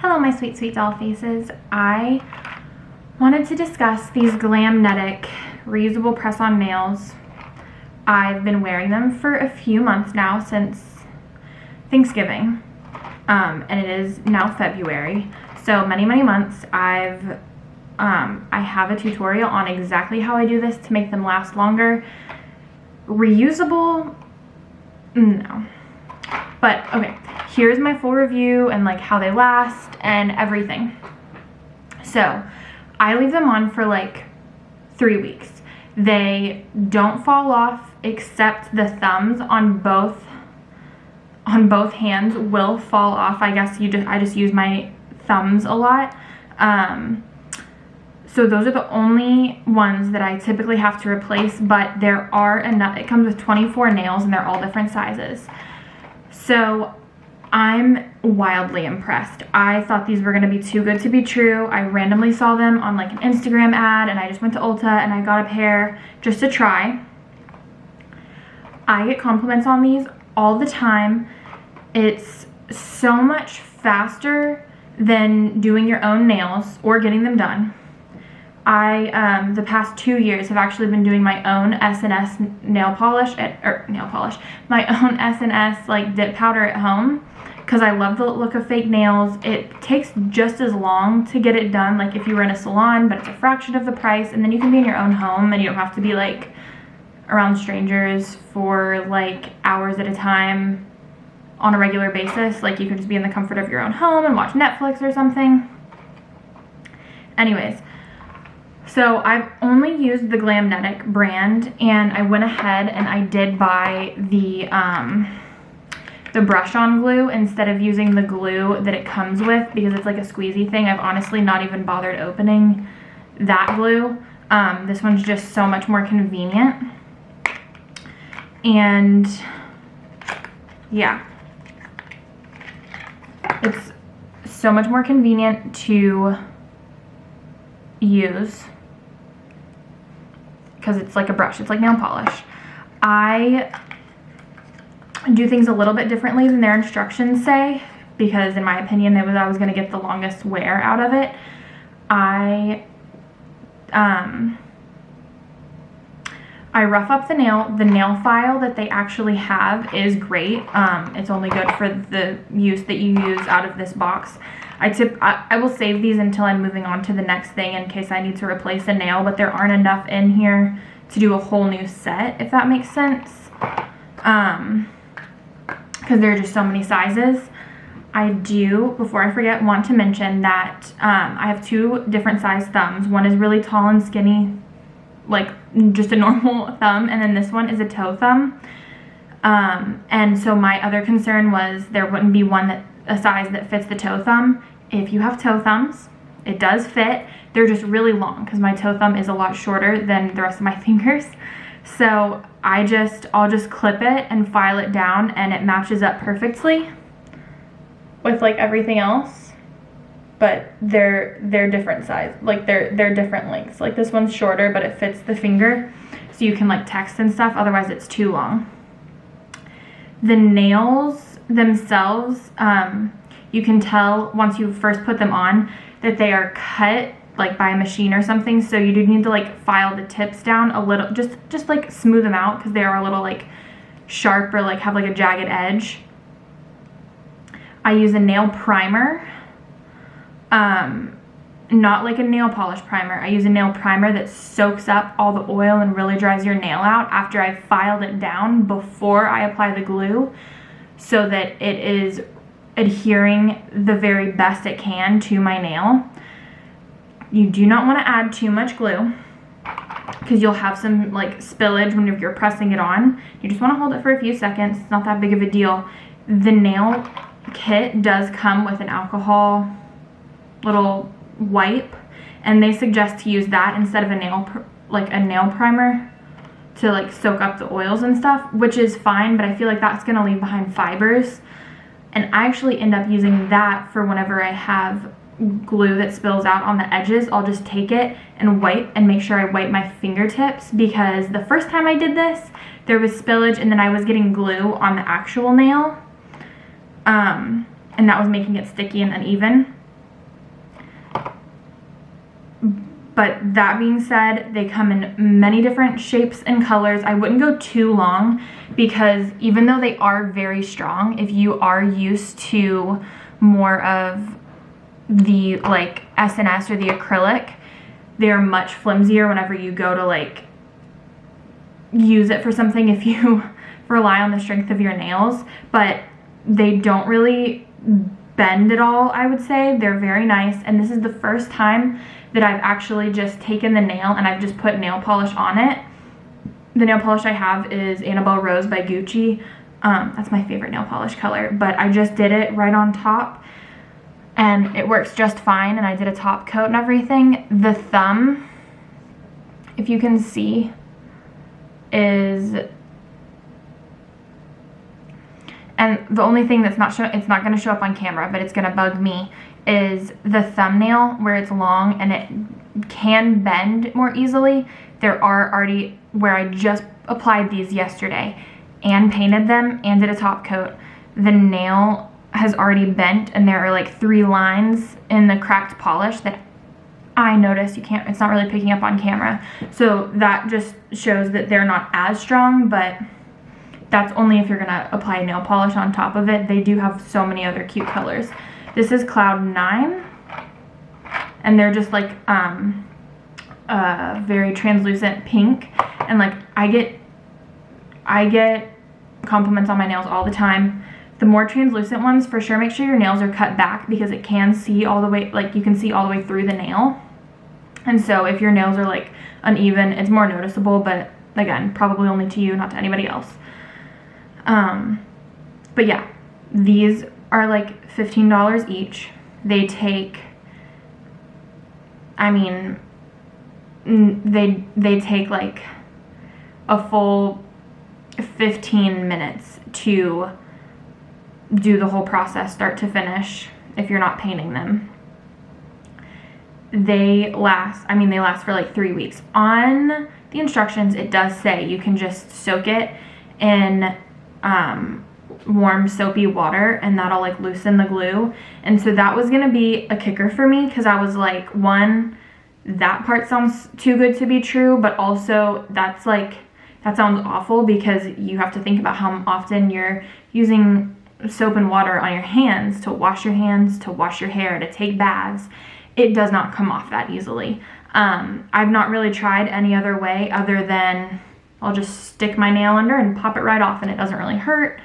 Hello my sweet, sweet doll faces. I wanted to discuss these Glamnetic reusable press-on nails. I've been wearing them for a few months now, since Thanksgiving, and it is now February. So many months. I have a tutorial on exactly how I do this to make them last longer. Reusable? No. But okay, here's my full review and like how they last and everything. So I leave them on for like 3 weeks. They don't fall off, except the thumbs on both hands will fall off. I guess I just use my thumbs a lot. So those are the only ones that I typically have to replace, but there are enough. It comes with 24 nails and they're all different sizes. So I'm wildly impressed. I thought these were gonna be too good to be true. I randomly saw them on like an Instagram ad and I just went to Ulta and I got a pair just to try. I get compliments on these all the time. It's so much faster than doing your own nails or getting them done. The past 2 years have actually been doing my own S&S nail polish, my own S&S like dip powder at home, because I love the look of fake nails. It takes just as long to get it done like if you were in a salon, but it's a fraction of the price, and then you can be in your own home and you don't have to be like around strangers for like hours at a time on a regular basis. Like you can just be in the comfort of your own home and watch Netflix or something. Anyways, so I've only used the Glamnetic brand, and I went ahead and I did buy the brush-on glue instead of using the glue that it comes with, because it's like a squeezy thing. I've honestly not even bothered opening that glue. This one's just so much more convenient. And yeah, it's so much more convenient to use because it's like a brush, it's like nail polish. I do things a little bit differently than their instructions say, because in my opinion I was going to get the longest wear out of it. I rough up the nail. The nail file that they actually have is great. It's only good for the use that you use out of this box. I will save these until I'm moving on to the next thing in case I need to replace a nail, but there aren't enough in here to do a whole new set, if that makes sense. Because there are just so many sizes. I do, before I forget, want to mention that I have 2 different size thumbs. One is really tall and skinny, like just a normal thumb, and then this one is a toe thumb. And so my other concern was there wouldn't be a size that fits the toe thumb. If you have toe thumbs, it does fit. They're just really long because my toe thumb is a lot shorter than the rest of my fingers. So I'll just clip it and file it down, and it matches up perfectly with like everything else. But they're different size, like they're different lengths. Like this one's shorter, but it fits the finger, so you can like text and stuff. Otherwise, it's too long. The nails themselves, you can tell once you first put them on that they are cut like by a machine or something. So you do need to like file the tips down a little, just like smooth them out, because they are a little like sharp or like have like a jagged edge. I use a nail primer. Not like a nail polish primer. I use a nail primer that soaks up all the oil and really dries your nail out after I've filed it down before I apply the glue, so that it is adhering the very best it can to my nail. You do not want to add too much glue, because you'll have some like spillage when you're pressing it on. You just want to hold it for a few seconds. It's not that big of a deal. The nail kit does come with an alcohol little wipe, and they suggest to use that instead of a nail primer to like soak up the oils and stuff, which is fine, but I feel like that's gonna leave behind fibers, and I actually end up using that for whenever I have glue that spills out on the edges. I'll just take it and wipe and make sure I wipe my fingertips, because the first time I did this there was spillage and then I was getting glue on the actual nail, and that was making it sticky and uneven. But that being said, they come in many different shapes and colors. I wouldn't go too long because even though they are very strong, if you are used to more of the like SNS or the acrylic, they're much flimsier whenever you go to like use it for something if you rely on the strength of your nails. But they don't really bend at all, I would say. They're very nice, and this is the first time that I've actually just taken the nail and I've just put nail polish on it. The nail polish I have is Annabelle Rose by Gucci. That's my favorite nail polish color, but I just did it right on top and it works just fine, and I did a top coat and everything. The thumb, if you can see, is, and the only thing that's not it's not going to show up on camera, but it's going to bug me, is the thumbnail where it's long and it can bend more easily. There are already, where I just applied these yesterday and painted them and did a top coat, the nail has already bent and there are like 3 lines in the cracked polish that I noticed. It's not really picking up on camera. So that just shows that they're not as strong, but that's only if you're gonna apply nail polish on top of it. They do have so many other cute colors. This is Cloud 9, and they're just like very translucent pink, and like I get compliments on my nails all the time. The more translucent ones, for sure, make sure your nails are cut back because it can see all the way, like you can see all the way through the nail. And so if your nails are like uneven, it's more noticeable, but again, probably only to you, not to anybody else. But yeah, these are like $15 each. They take, I mean, they take like a full 15 minutes to do the whole process start to finish if you're not painting them. They last for like 3 weeks. On the instructions, it does say you can just soak it in warm soapy water and that'll like loosen the glue. And so that was gonna be a kicker for me because I was like, one, that part sounds too good to be true, but also that sounds awful because you have to think about how often you're using soap and water on your hands, to wash your hands, to wash your hair, to take baths. It does not come off that easily. I've not really tried any other way other than I'll just stick my nail under and pop it right off and it doesn't really hurt.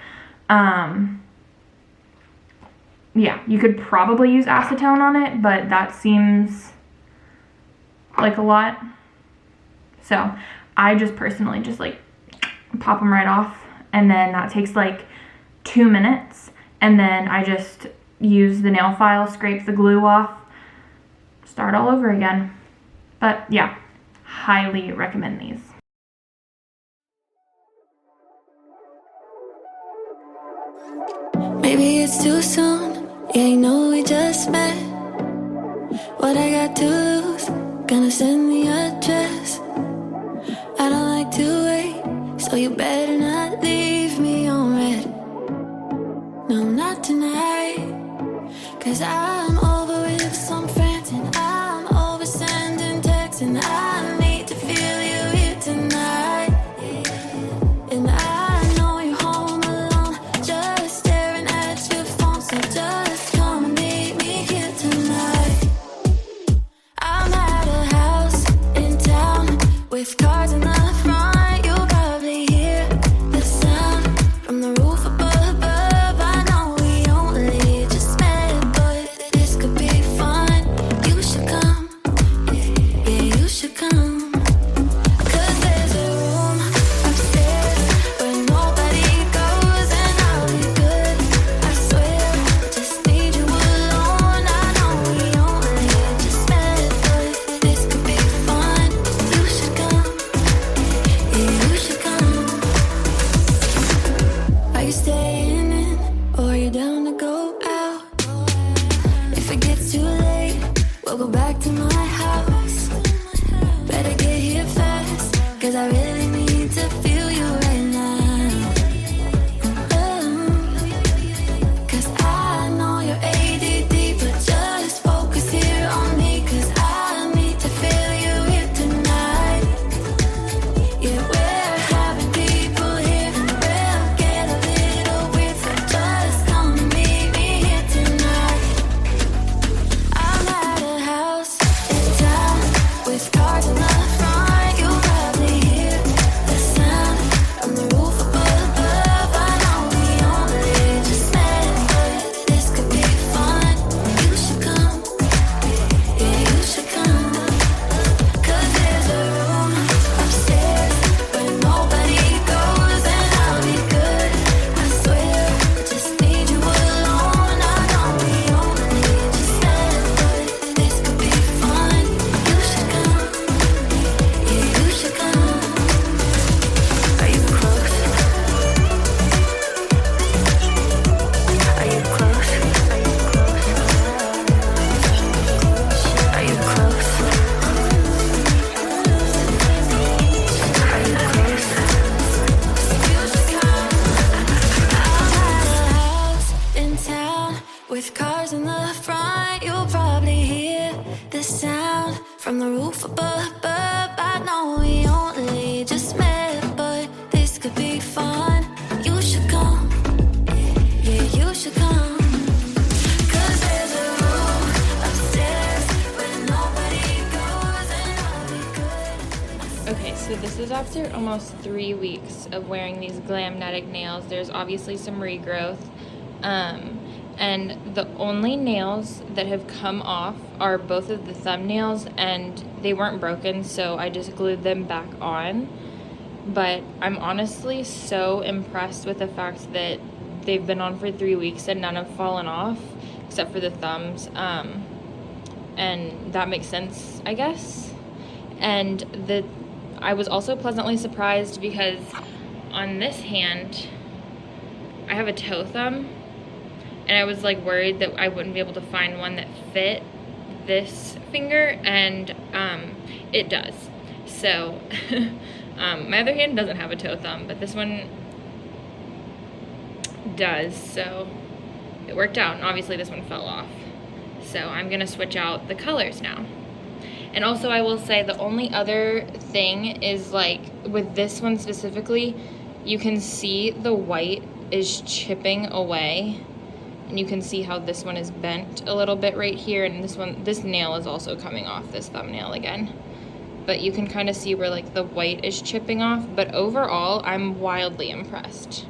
Yeah, you could probably use acetone on it, but that seems like a lot. So I just personally just like pop them right off, and then that takes like 2 minutes, and then I just use the nail file, scrape the glue off, start all over again. But yeah, highly recommend these. Maybe it's too soon, yeah, you know we just met. What I got to lose, gonna send the address. I don't like to wait, so you better not leave me on red. No, not tonight, 'cause I'm over with some friends, and I'm over sending texts, and I need to feel you here tonight. And I know you're home alone, just staring at your phone, so just come and meet me here tonight. I'm at a house in town with cars in the front. You'll probably hear the sound from the roof above. I know we only just met, but this could be fun. You should come, yeah, you should come. 'Cause there's a room upstairs where nobody goes, and I'll be good, I swear. Just need you alone. I know we only just met, but this could be fun. You should come, yeah, you should come. Are you staying in, or are you down to go out? If it gets too late, we'll go back to my house. Better get here fast, 'cause I really need to feel you right now. 'Cause I know you're ADD, but just focus here on me, 'cause I need to feel you sound from the roof above. I know we only just met, but this could be fun. You should come, yeah, you should come. 'Cause there's a room upstairs where nobody goes, and I'll be good. Okay, so this is after almost 3 weeks of wearing these Glamnetic nails. There's obviously some regrowth. And the only nails that have come off are both of the thumbnails, and they weren't broken, so I just glued them back on. But I'm honestly so impressed with the fact that they've been on for 3 weeks and none have fallen off, except for the thumbs. And that makes sense, I guess. And I was also pleasantly surprised because on this hand, I have a toe thumb. And I was like worried that I wouldn't be able to find one that fit this finger, and it does. So my other hand doesn't have a toe thumb, but this one does, so it worked out. And obviously this one fell off. So I'm gonna switch out the colors now. And also I will say the only other thing is, like, with this one specifically, you can see the white is chipping away. And you can see how this one is bent a little bit right here, and this nail is also coming off, this thumbnail again. But you can kind of see where, like, the white is chipping off, but overall, I'm wildly impressed.